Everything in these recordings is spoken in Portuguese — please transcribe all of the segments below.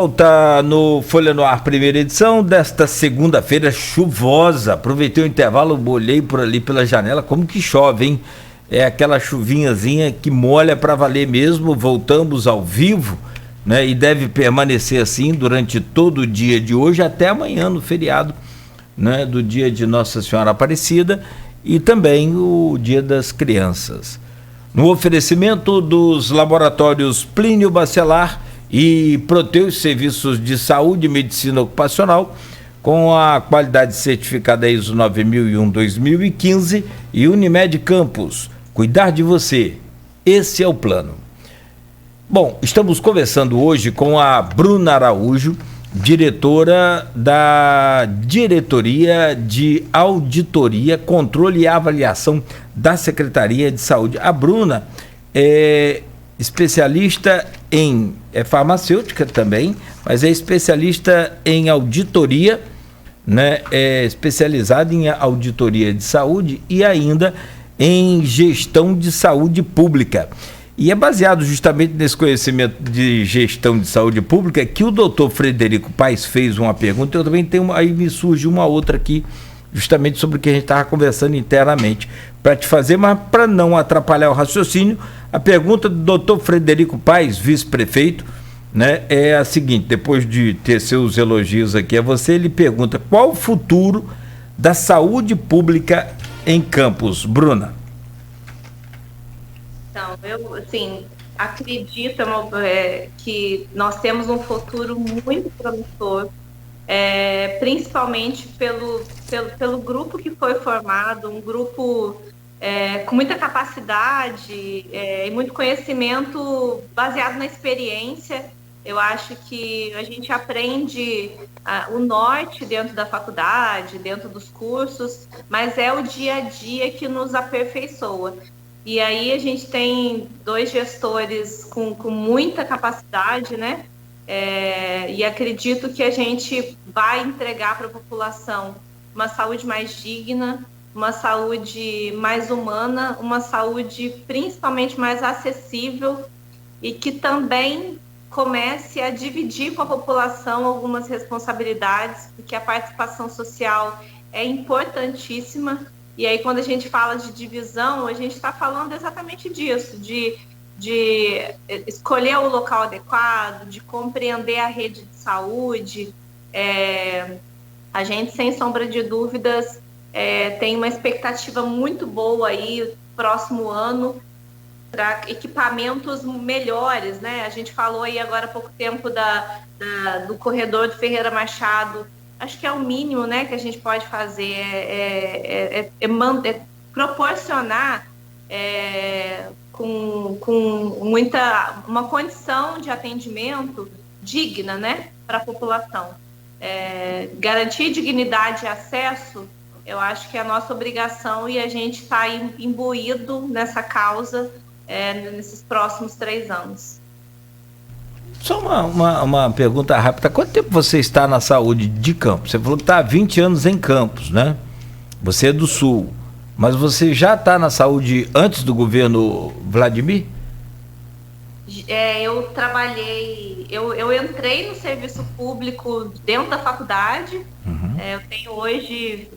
Volta no Folha no Ar, primeira edição desta segunda-feira chuvosa. Aproveitei o intervalo, olhei por ali pela janela, como que chove, hein? É aquela chuvinhazinha que molha para valer mesmo. Voltamos ao vivo, né? E deve permanecer assim durante todo o dia de hoje até amanhã no feriado, né? Do dia de Nossa Senhora Aparecida e também o Dia das Crianças. No oferecimento dos laboratórios Plínio Bacelar e Proteus Serviços de Saúde e Medicina Ocupacional, com a qualidade certificada ISO 9001-2015 e Unimed Campos. Cuidar de você, esse é o plano. Bom, estamos conversando hoje com a Bruna Araújo, diretora da Diretoria de Auditoria, Controle e Avaliação da Secretaria de Saúde. A Bruna é especialista é farmacêutica também, mas é especialista em auditoria, né? É especializada em auditoria de saúde e ainda em gestão de saúde pública. E é baseado justamente nesse conhecimento de gestão de saúde pública que o doutor Frederico Paes fez uma pergunta. Eu também tenho, aí me surge uma outra aqui, justamente sobre o que a gente estava conversando internamente, para te fazer, mas para não atrapalhar o raciocínio, a pergunta do doutor Frederico Paes, vice-prefeito, né, é a seguinte: depois de ter seus elogios aqui a você, ele pergunta qual o futuro da saúde pública em Campos. Bruna. Então, eu, assim, acredito que nós temos um futuro muito promissor, principalmente pelo grupo que foi formado, um grupo com muita capacidade e muito conhecimento baseado na experiência. Eu acho que a gente aprende o norte dentro da faculdade, dentro dos cursos, mas é o dia a dia que nos aperfeiçoa. E aí a gente tem dois gestores com muita capacidade, né? E acredito que a gente vai entregar para a população uma saúde mais digna, uma saúde mais humana, uma saúde principalmente mais acessível e que também comece a dividir com a população algumas responsabilidades, porque a participação social é importantíssima. E aí, quando a gente fala de divisão, a gente está falando exatamente disso, de escolher o local adequado, de compreender a rede de saúde. A gente, sem sombra de dúvidas, tem uma expectativa muito boa aí, próximo ano, para equipamentos melhores, né? A gente falou aí agora há pouco tempo do corredor do Ferreira Machado. Acho que é o mínimo, né, que a gente pode fazer, proporcionar com uma condição de atendimento digna, né, para a população. Garantir dignidade e acesso, eu acho que é a nossa obrigação e a gente está imbuído nessa causa nesses próximos 3 anos. Só uma pergunta rápida. Quanto tempo você está na saúde de Campos? Você falou que está há 20 anos em Campos, né? Você é do Sul. Mas você já está na saúde antes do governo Vladimir? Eu trabalhei... Eu entrei no serviço público dentro da faculdade. Uhum. Eu tenho hoje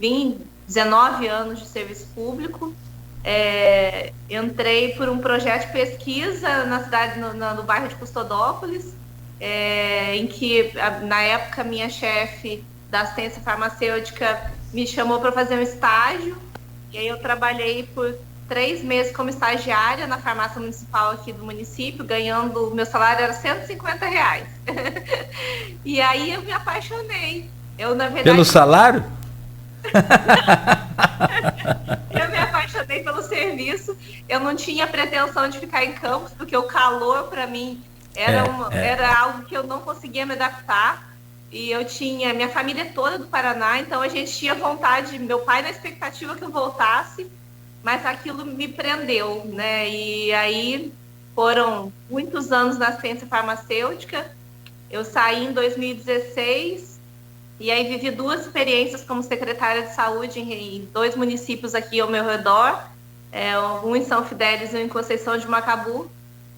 19 anos de serviço público. Entrei por um projeto de pesquisa na cidade, no bairro de Custodópolis, em que, na época, minha chefe da assistência farmacêutica me chamou para fazer um estágio, e aí eu trabalhei por 3 meses como estagiária na farmácia municipal aqui do município, ganhando, meu salário era R$150. E aí eu me apaixonei. Na verdade, pelo salário? Eu me apaixonei pelo serviço. Eu não tinha pretensão de ficar em Campos, porque o calor para mim era algo que eu não conseguia me adaptar. E eu tinha minha família toda do Paraná, então a gente tinha vontade, meu pai na expectativa que eu voltasse, mas aquilo me prendeu, né? E aí foram muitos anos na assistência farmacêutica. Eu saí em 2016. E aí vivi 2 experiências como secretária de saúde em 2 municípios aqui ao meu redor, um em São Fidélis e um em Conceição de Macabu.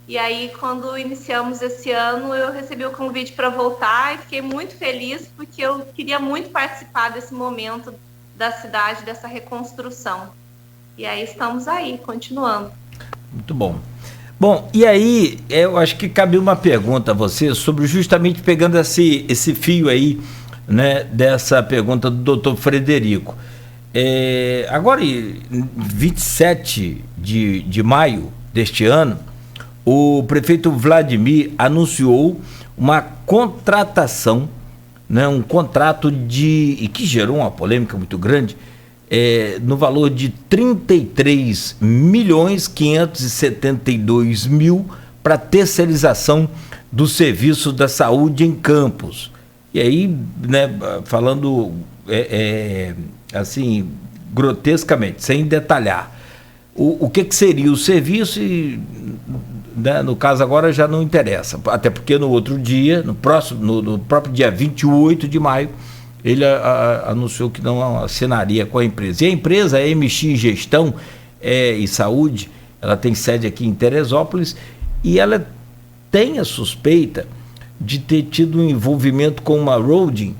E aí, quando iniciamos esse ano, eu recebi o convite para voltar e fiquei muito feliz, porque eu queria muito participar desse momento da cidade, dessa reconstrução. E aí estamos aí, continuando. Muito bom. Bom, e aí, eu acho que cabe uma pergunta a você sobre justamente pegando esse fio aí, né, dessa pergunta do doutor Frederico. Agora, em 27 de maio deste ano, o prefeito Vladimir anunciou uma contratação, né, um contrato e que gerou uma polêmica muito grande, no valor de 33.572.000 para terceirização do serviço da saúde em Campos. E aí, né, falando assim, grotescamente, sem detalhar, o que seria o serviço e, né, no caso agora já não interessa, até porque no outro dia, no próprio dia 28 de maio, ele anunciou que não assinaria com a empresa. E a empresa, a MX Gestão e Saúde, ela tem sede aqui em Teresópolis e ela tem a suspeita de ter tido um envolvimento com uma holding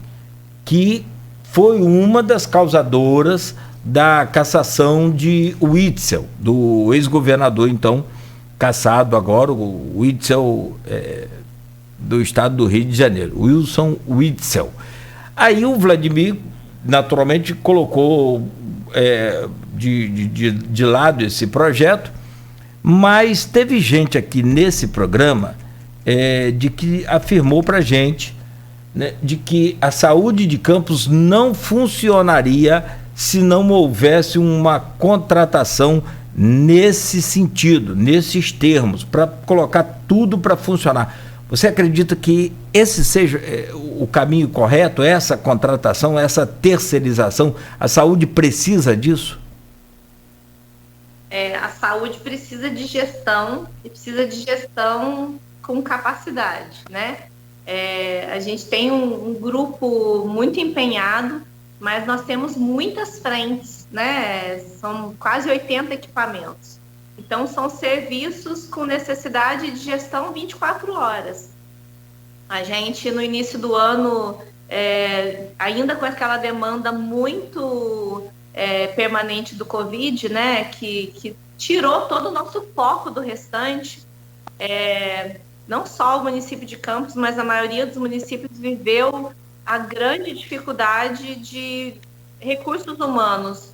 que foi uma das causadoras da cassação de Witzel, do ex-governador, então, cassado agora, o Witzel do estado do Rio de Janeiro, Wilson Witzel. Aí o Vladimir, naturalmente, colocou de lado esse projeto, mas teve gente aqui nesse programa de que afirmou para a gente, né, de que a saúde de Campos não funcionaria se não houvesse uma contratação nesse sentido, nesses termos, para colocar tudo para funcionar. Você acredita que esse seja o caminho correto, essa contratação, essa terceirização? A saúde precisa disso? A saúde precisa de gestão e precisa de gestão com capacidade, né? A gente tem um grupo muito empenhado, mas nós temos muitas frentes, né? São quase 80 equipamentos. Então, são serviços com necessidade de gestão 24 horas. A gente, no início do ano, ainda com aquela demanda muito permanente do Covid, né, que tirou todo o nosso foco do restante, não só o município de Campos, mas a maioria dos municípios viveu a grande dificuldade de recursos humanos,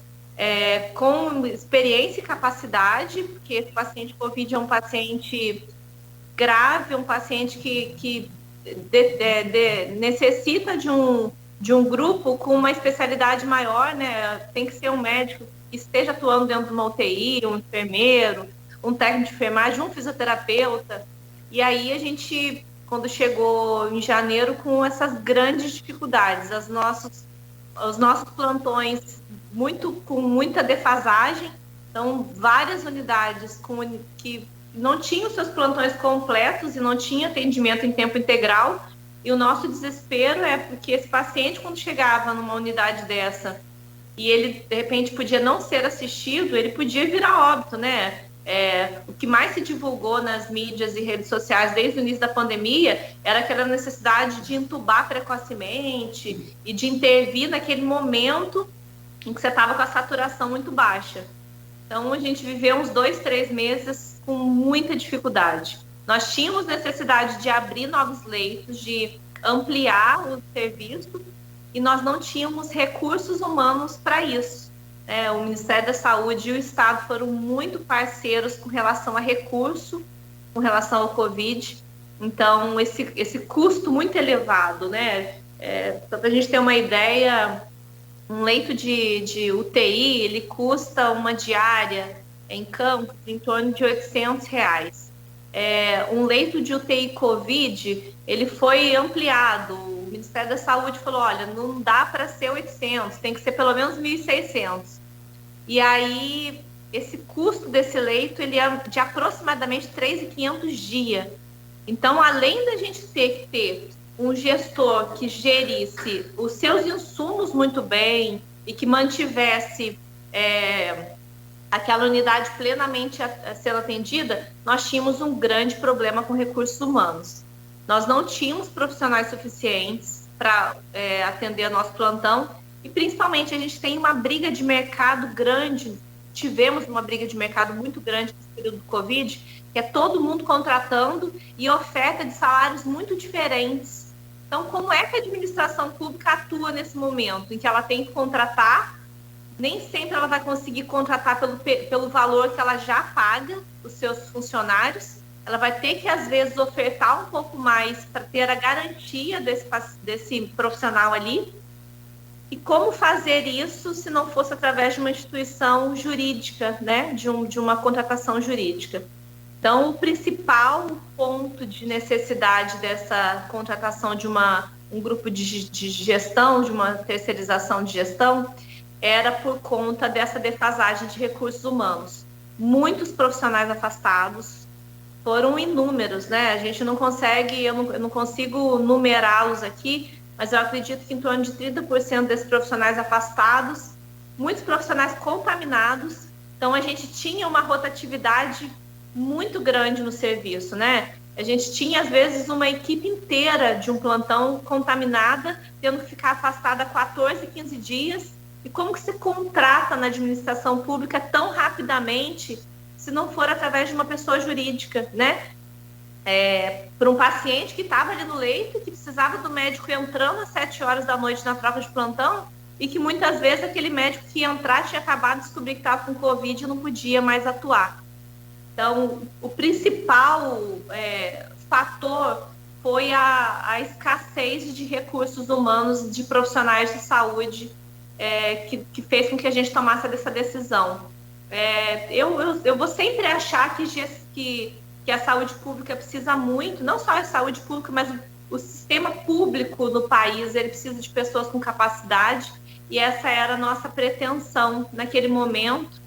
com experiência e capacidade, porque esse paciente Covid é um paciente grave, um paciente que necessita de um grupo com uma especialidade maior, né? Tem que ser um médico que esteja atuando dentro de uma UTI, um enfermeiro, um técnico de enfermagem, um fisioterapeuta. E aí a gente, quando chegou em janeiro, com essas grandes dificuldades, os nossos plantões com muita defasagem, então várias unidades que não tinham seus plantões completos e não tinha atendimento em tempo integral, e o nosso desespero é porque esse paciente, quando chegava numa unidade dessa e ele de repente podia não ser assistido, ele podia virar óbito, né? O que mais se divulgou nas mídias e redes sociais desde o início da pandemia era aquela necessidade de entubar precocemente e de intervir naquele momento em que você estava com a saturação muito baixa. Então, a gente viveu uns 2, 3 meses com muita dificuldade. Nós tínhamos necessidade de abrir novos leitos, de ampliar o serviço, e nós não tínhamos recursos humanos para isso. O Ministério da Saúde e o Estado foram muito parceiros com relação a recurso, com relação ao Covid. Então, esse custo muito elevado, né? Só para a gente ter uma ideia, um leito de UTI, ele custa uma diária em Campos em torno de R$800. Um leito de UTI Covid, ele foi ampliado. O Ministério da Saúde falou, olha, não dá para ser 800, tem que ser pelo menos 1.600. E aí, esse custo desse leito, ele é de aproximadamente 3.500 dia. Então, além da gente ter que ter um gestor que gerisse os seus insumos muito bem e que mantivesse aquela unidade plenamente sendo atendida, nós tínhamos um grande problema com recursos humanos. Nós não tínhamos profissionais suficientes para atender nosso plantão e, principalmente, a gente tem uma briga de mercado grande, tivemos uma briga de mercado muito grande nesse período do Covid, que é todo mundo contratando e oferta de salários muito diferentes. Então, como é que a administração pública atua nesse momento em que ela tem que contratar? Nem sempre ela vai conseguir contratar pelo valor que ela já paga os seus funcionários. Ela vai ter que, às vezes, ofertar um pouco mais para ter a garantia desse profissional ali. E como fazer isso se não fosse através de uma instituição jurídica, né? De uma contratação jurídica. Então, o principal ponto de necessidade dessa contratação de um grupo de gestão, de uma terceirização de gestão, era por conta dessa defasagem de recursos humanos. Muitos profissionais afastados, foram inúmeros, né? A gente não consegue, eu não consigo numerá-los aqui, mas eu acredito que em torno de 30% desses profissionais afastados, muitos profissionais contaminados. Então, a gente tinha uma rotatividade muito grande no serviço, né? A gente tinha, às vezes, uma equipe inteira de um plantão contaminada, tendo que ficar afastada 14, 15 dias. E como que se contrata na administração pública tão rapidamente, se não for através de uma pessoa jurídica, né? Para um paciente que estava ali no leito, que precisava do médico entrando às 7 horas da noite na troca de plantão, e que muitas vezes aquele médico que ia entrar tinha acabado de descobrir que estava com Covid e não podia mais atuar. Então, o principal fator foi a escassez de recursos humanos, de profissionais de saúde, que fez com que a gente tomasse essa decisão. Eu vou sempre achar que a saúde pública precisa muito, não só a saúde pública, mas o sistema público no país, ele precisa de pessoas com capacidade, e essa era a nossa pretensão naquele momento,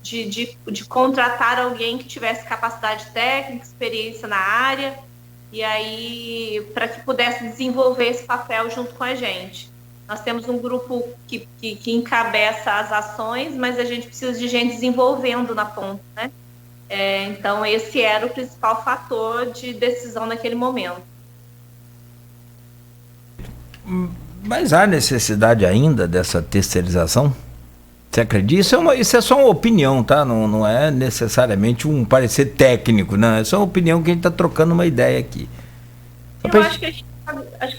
de contratar alguém que tivesse capacidade técnica, experiência na área, e aí para que pudesse desenvolver esse papel junto com a gente. Nós temos um grupo que encabeça as ações, mas a gente precisa de gente desenvolvendo na ponta, né? Então, esse era o principal fator de decisão naquele momento. Mas há necessidade ainda dessa terceirização? Você acredita? Isso é só uma opinião, tá? Não é necessariamente um parecer técnico, não. É só uma opinião que a gente está trocando uma ideia aqui. Eu acho que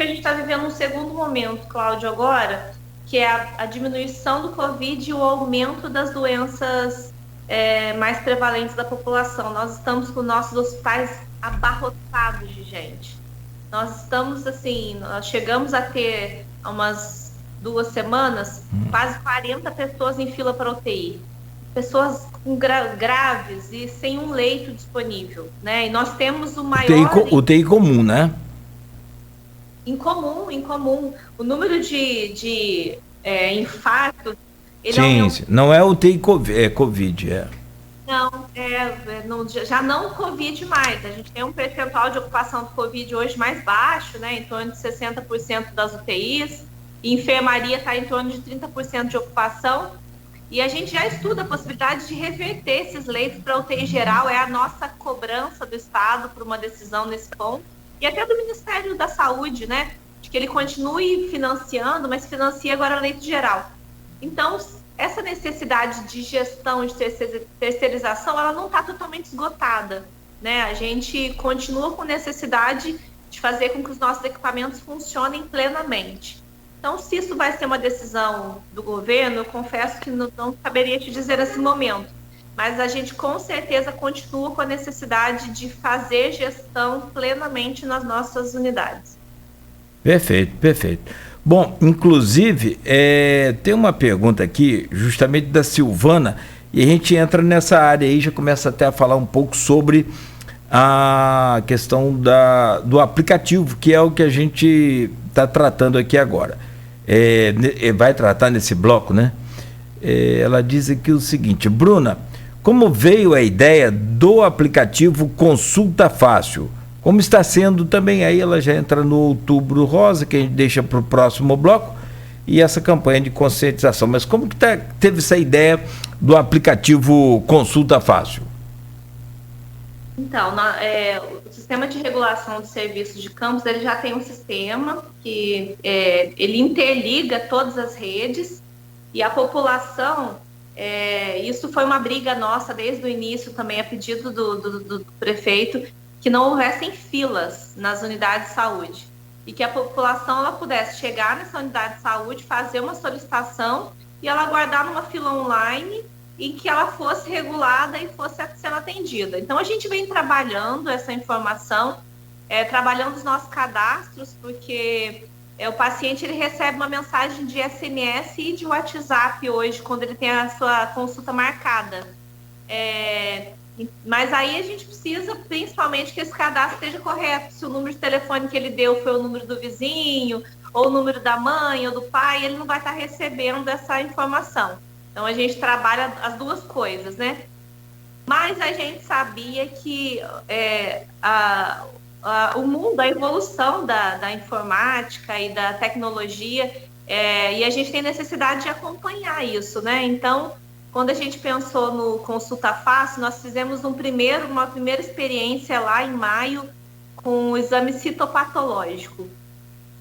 a gente está vivendo um segundo momento, Cláudio, agora, que é a diminuição do Covid e o aumento das doenças mais prevalentes da população. Nós estamos com nossos hospitais abarrotados de gente. Nós estamos, assim, nós chegamos a ter umas 2 semanas, quase 40 pessoas em fila para UTI. Pessoas com graves e sem um leito disponível, né? E nós temos o maior... UTI comum, né? Incomum. O número de infartos... Sim, não é UTI Covid, Não, já não Covid mais. A gente tem um percentual de ocupação do Covid hoje mais baixo, né? Em torno de 60% das UTIs. E enfermaria está em torno de 30% de ocupação. E a gente já estuda a possibilidade de reverter esses leitos para UTI geral. É a nossa cobrança do Estado por uma decisão nesse ponto. E até do Ministério da Saúde, né? De que ele continue financiando, mas financia agora leito geral. Então, essa necessidade de gestão, de terceirização, ela não está totalmente esgotada, né? A gente continua com necessidade de fazer com que os nossos equipamentos funcionem plenamente. Então, se isso vai ser uma decisão do governo, eu confesso que não saberia te dizer nesse momento, mas a gente com certeza continua com a necessidade de fazer gestão plenamente nas nossas unidades. Perfeito. Bom, inclusive, tem uma pergunta aqui, justamente da Silvana, e a gente entra nessa área aí, já começa até a falar um pouco sobre a questão do aplicativo, que é o que a gente está tratando aqui agora. Vai tratar nesse bloco, né? Ela diz aqui o seguinte: Bruna, como veio a ideia do aplicativo Consulta Fácil? Como está sendo também, aí ela já entra no Outubro Rosa, que a gente deixa para o próximo bloco, e essa campanha de conscientização. Mas como que teve essa ideia do aplicativo Consulta Fácil? Então, o sistema de regulação de serviços de campos, ele já tem um sistema que ele interliga todas as redes e a população, isso foi uma briga nossa desde o início também, a pedido do prefeito, que não houvessem filas nas unidades de saúde e que a população ela pudesse chegar nessa unidade de saúde, fazer uma solicitação e ela aguardar numa fila online em que ela fosse regulada e fosse sendo atendida. Então, a gente vem trabalhando essa informação, trabalhando os nossos cadastros, porque o paciente ele recebe uma mensagem de SMS e de WhatsApp hoje, quando ele tem a sua consulta marcada. Mas aí a gente precisa, principalmente, que esse cadastro esteja correto. Se o número de telefone que ele deu foi o número do vizinho, ou o número da mãe, ou do pai, ele não vai estar recebendo essa informação. Então, a gente trabalha as duas coisas, né? Mas a gente sabia que o mundo, a evolução da informática e da tecnologia, e a gente tem necessidade de acompanhar isso, né? Então, quando a gente pensou no Consulta Fácil, nós fizemos uma primeira experiência lá em maio com o exame citopatológico,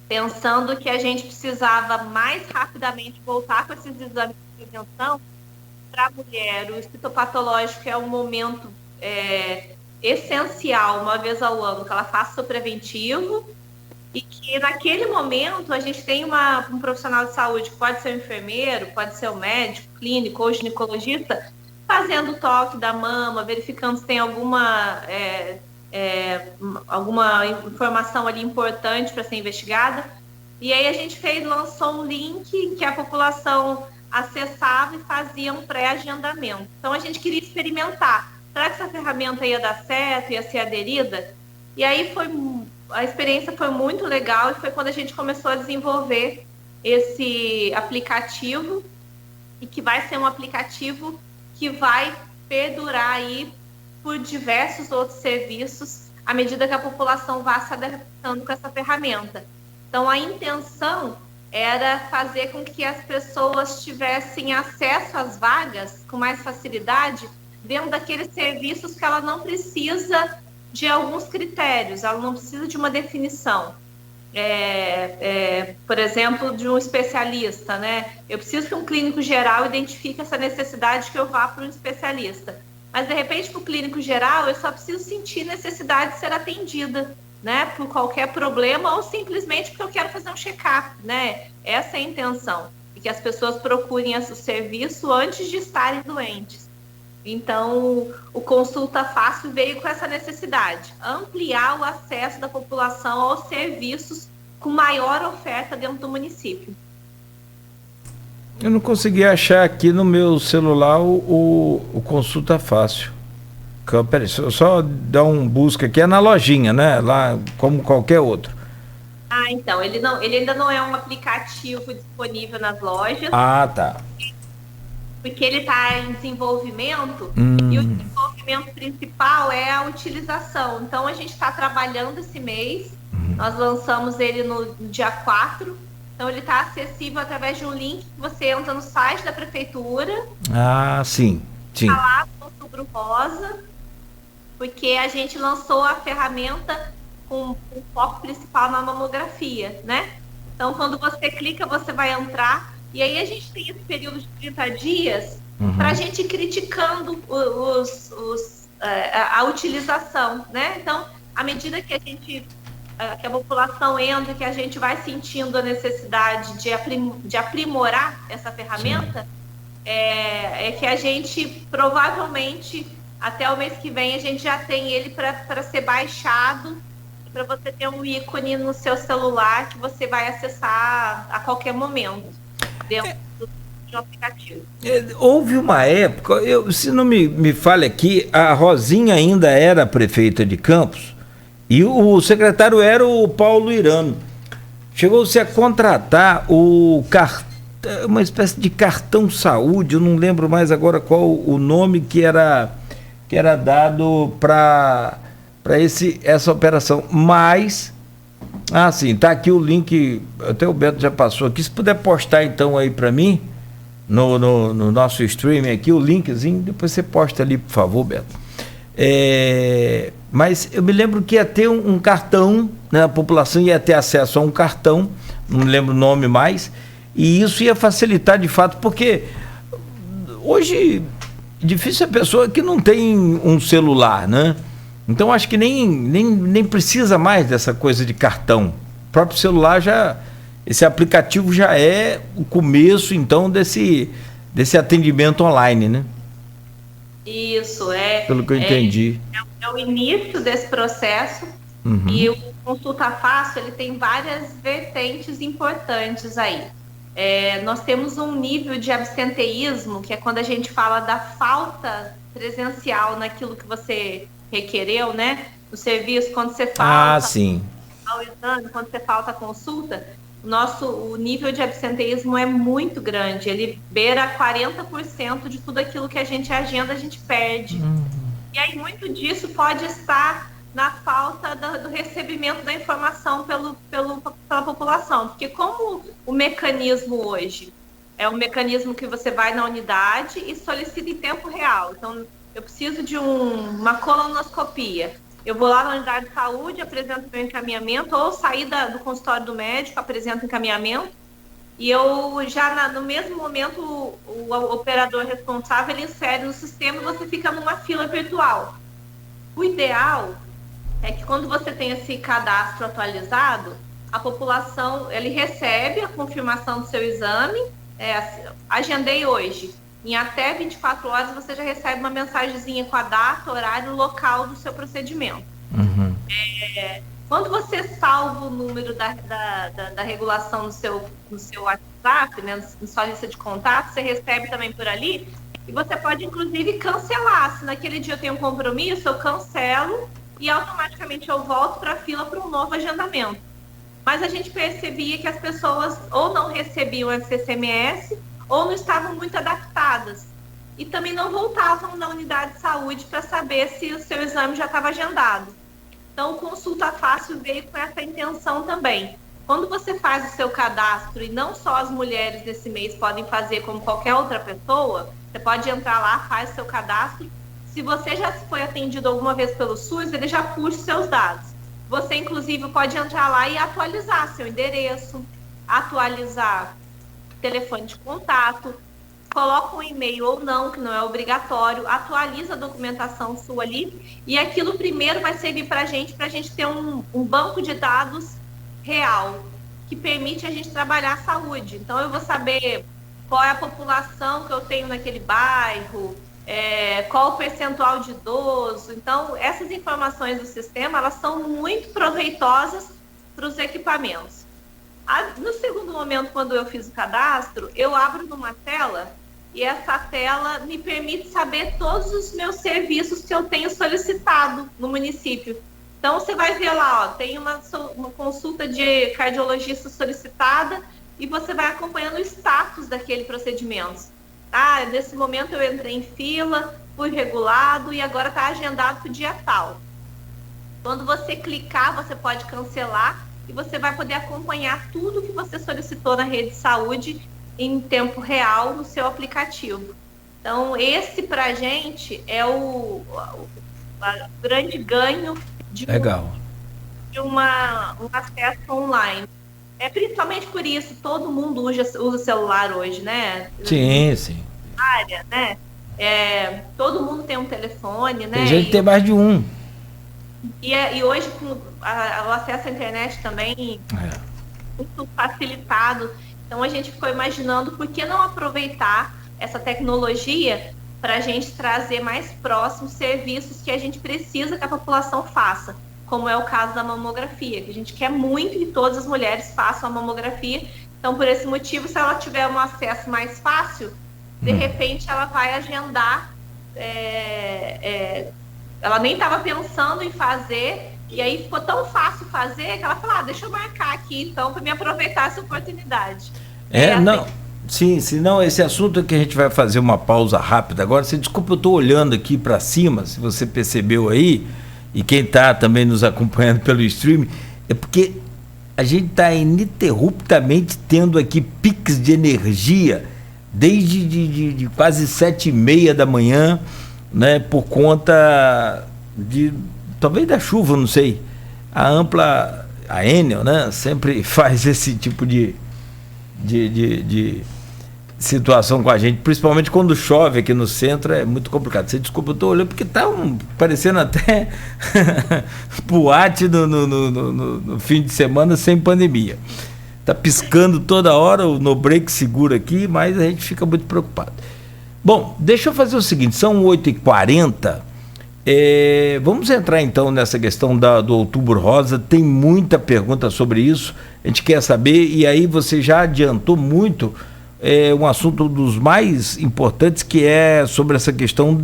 pensando que a gente precisava mais rapidamente voltar com esses exames de prevenção. Para a mulher, o citopatológico é um momento essencial, uma vez ao ano, que ela faça o preventivo, e que naquele momento a gente tem um profissional de saúde, que pode ser um enfermeiro, pode ser um médico, clínico ou ginecologista, fazendo o toque da mama, verificando se tem alguma informação ali importante para ser investigada. E aí a gente lançou um link em que a população acessava e fazia um pré-agendamento. Então a gente queria experimentar. Será que essa ferramenta ia dar certo, ia ser aderida? E aí a experiência foi muito legal e foi quando a gente começou a desenvolver esse aplicativo, e que vai ser um aplicativo que vai perdurar aí por diversos outros serviços à medida que a população vá se adaptando com essa ferramenta. Então, a intenção era fazer com que as pessoas tivessem acesso às vagas com mais facilidade dentro daqueles serviços que ela não precisa de alguns critérios, ela não precisa de uma definição. Por exemplo, de um especialista, né? Eu preciso que um clínico geral identifique essa necessidade que eu vá para um especialista. Mas, de repente, para o clínico geral, eu só preciso sentir necessidade de ser atendida, né? Por qualquer problema ou simplesmente porque eu quero fazer um check-up, né? Essa é a intenção. E que as pessoas procurem esse serviço antes de estarem doentes. Então, o Consulta Fácil veio com essa necessidade, ampliar o acesso da população aos serviços com maior oferta dentro do município. Eu não consegui achar aqui no meu celular o Consulta Fácil. Peraí, só dar um busca aqui, é na lojinha, né? Lá, como qualquer outro. Então, ele ainda não é um aplicativo disponível nas lojas. Tá. Porque ele está em desenvolvimento, e o desenvolvimento principal é a utilização. Então, a gente está trabalhando esse mês, nós lançamos ele no dia 4, então ele está acessível através de um link que você entra no site da prefeitura. Sim. Está lá com o Outubro Rosa, porque a gente lançou a ferramenta com o foco principal na mamografia, né? Então, quando você clica, você vai entrar. E aí a gente tem esse período de 30 dias para a gente ir criticando a utilização, né? Então, à medida que que a população entra, que a gente vai sentindo a necessidade de aprimorar essa ferramenta, que a gente provavelmente, até o mês que vem, a gente já tem ele para ser baixado, para você ter um ícone no seu celular que você vai acessar a qualquer momento. Dentro do aplicativo. Houve uma época, se não me falha aqui, a Rosinha ainda era prefeita de Campos e o secretário era o Paulo Irano. Chegou-se a contratar uma espécie de cartão saúde, eu não lembro mais agora qual o nome que era dado para essa operação, mas Ah, sim, tá aqui o link, até o Beto já passou aqui, se puder postar então aí para mim, no nosso streaming aqui, o linkzinho, depois você posta ali, por favor, Beto. Mas eu me lembro que ia ter um cartão, né, a população ia ter acesso a um cartão, não me lembro o nome mais, e isso ia facilitar de fato, porque hoje difícil a pessoa que não tem um celular, né? Então acho que nem precisa mais dessa coisa de cartão. O próprio celular esse aplicativo já é o começo então desse atendimento online, né? Isso, pelo que eu entendi. É o início desse processo. Uhum. E o Consulta Fácil, ele tem várias vertentes importantes aí. Nós temos um nível de absenteísmo, que é quando a gente fala da falta presencial naquilo que você requereu, né? No serviço, quando você falta sim. ao exame, quando você falta à consulta, o nível de absenteísmo é muito grande. Ele beira 40% de tudo aquilo que a gente agenda, a gente perde. Uhum. E aí muito disso pode estar na falta do recebimento da informação pela população. Porque como o mecanismo hoje é um mecanismo que você vai na unidade e solicita em tempo real. Então, eu preciso de uma colonoscopia. Eu vou lá na unidade de saúde, apresento meu encaminhamento, ou sair do consultório do médico, apresento encaminhamento, e eu já no mesmo momento o operador responsável ele insere no sistema e você fica numa fila virtual. O ideal é que quando você tem esse cadastro atualizado, a população ele recebe a confirmação do seu exame, agendei hoje. Em até 24 horas você já recebe uma mensagenzinha com a data, horário, local do seu procedimento. Uhum. Quando você salva o número da regulação no seu WhatsApp, né, na sua lista de contatos, você recebe também por ali, e você pode inclusive cancelar. Se naquele dia eu tenho um compromisso, eu cancelo e automaticamente eu volto para a fila para um novo agendamento. Mas a gente percebia que as pessoas ou não recebiam esse SMS ou não estavam muito adaptadas. E também não voltavam na unidade de saúde para saber se o seu exame já estava agendado. Então, o Consulta Fácil veio com essa intenção também. Quando você faz o seu cadastro, e não só as mulheres desse mês podem fazer como qualquer outra pessoa, você pode entrar lá, faz o seu cadastro. Se você já foi atendido alguma vez pelo SUS, ele já puxa os seus dados. Você, inclusive, pode entrar lá e atualizar seu endereço, atualizar telefone de contato, coloca um e-mail ou não, que não é obrigatório, atualiza a documentação sua ali, e aquilo primeiro vai servir para a gente ter um banco de dados real, que permite a gente trabalhar a saúde. Então, eu vou saber qual é a população que eu tenho naquele bairro, qual o percentual de idoso. Então, essas informações do sistema, elas são muito proveitosas para os equipamentos. No segundo momento, quando eu fiz o cadastro, eu abro numa tela e essa tela me permite saber todos os meus serviços que eu tenho solicitado no município. Então, você vai ver lá, tem uma consulta de cardiologista solicitada e você vai acompanhando o status daquele procedimento. Nesse momento eu entrei em fila, fui regulado e agora está agendado para o dia tal. Quando você clicar, você pode cancelar e você vai poder acompanhar tudo que você solicitou na rede de saúde em tempo real no seu aplicativo. Então, esse para a gente é o grande ganho de um acesso online. Principalmente por isso, todo mundo usa celular hoje, né? Sim. Né? Todo mundo tem um telefone, né? Tem gente que tem mais de um. E hoje, com o acesso à internet também muito facilitado, então a gente ficou imaginando por que não aproveitar essa tecnologia para a gente trazer mais próximos serviços que a gente precisa que a população faça, como é o caso da mamografia, que a gente quer muito que todas as mulheres façam a mamografia. Então, por esse motivo, se ela tiver um acesso mais fácil, de repente ela vai agendar, ela nem estava pensando em fazer, e aí ficou tão fácil fazer que ela falou, deixa eu marcar aqui então para me aproveitar essa oportunidade. Não, esse assunto é que a gente vai fazer uma pausa rápida agora. Você desculpa, eu estou olhando aqui para cima, se você percebeu aí, e quem está também nos acompanhando pelo stream, é porque a gente está ininterruptamente tendo aqui piques de energia desde de quase 7h30 da manhã, né, por conta de, talvez da chuva, não sei. A Enel, né, sempre faz esse tipo de situação com a gente, principalmente quando chove aqui no centro, é muito complicado. Você desculpa, eu tô olhando porque tá parecendo até boate no fim de semana sem pandemia. Tá piscando toda hora, o no break segura aqui, mas a gente fica muito preocupado. Bom, deixa eu fazer o seguinte, são 8h40, vamos entrar então nessa questão do Outubro Rosa. Tem muita pergunta sobre isso, a gente quer saber, e aí você já adiantou muito um assunto dos mais importantes, que é sobre essa questão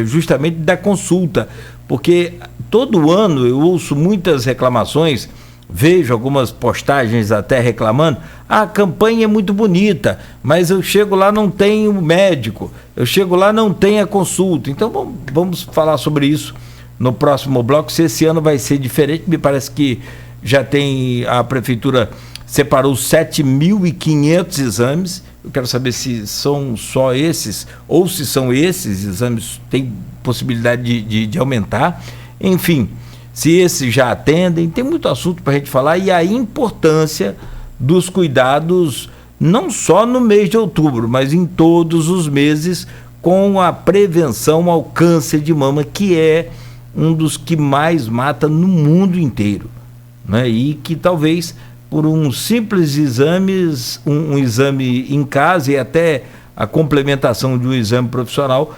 justamente da consulta, porque todo ano eu ouço muitas reclamações, vejo algumas postagens até reclamando: a campanha é muito bonita, mas eu chego lá não tem o médico, eu chego lá não tem a consulta. Então vamos falar sobre isso no próximo bloco, se esse ano vai ser diferente. Me parece que já tem, a prefeitura separou 7.500 exames. Eu quero saber se são só esses, ou se são esses exames, tem possibilidade de aumentar. Enfim, se esses já atendem, tem muito assunto para a gente falar, e a importância dos cuidados, não só no mês de outubro, mas em todos os meses, com a prevenção ao câncer de mama, que é um dos que mais mata no mundo inteiro, né? E que talvez por um simples exame, um exame em casa e até a complementação de um exame profissional,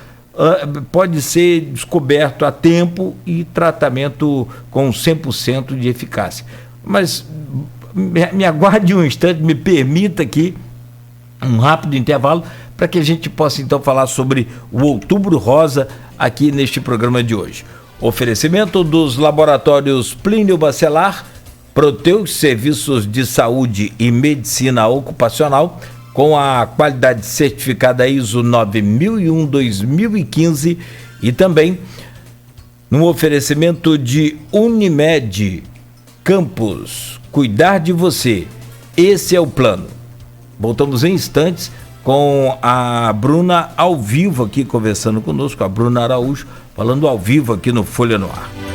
pode ser descoberto a tempo e tratamento com 100% de eficácia. Mas me aguarde um instante, me permita aqui um rápido intervalo para que a gente possa então falar sobre o Outubro Rosa aqui neste programa de hoje. Oferecimento dos laboratórios Plínio Bacelar, Proteus Serviços de Saúde e Medicina Ocupacional, com a qualidade certificada ISO 9001-2015, e também no oferecimento de Unimed Campus. Cuidar de você, esse é o plano. Voltamos em instantes com a Bruna ao vivo aqui conversando conosco, a Bruna Araújo, falando ao vivo aqui no Folha no Ar.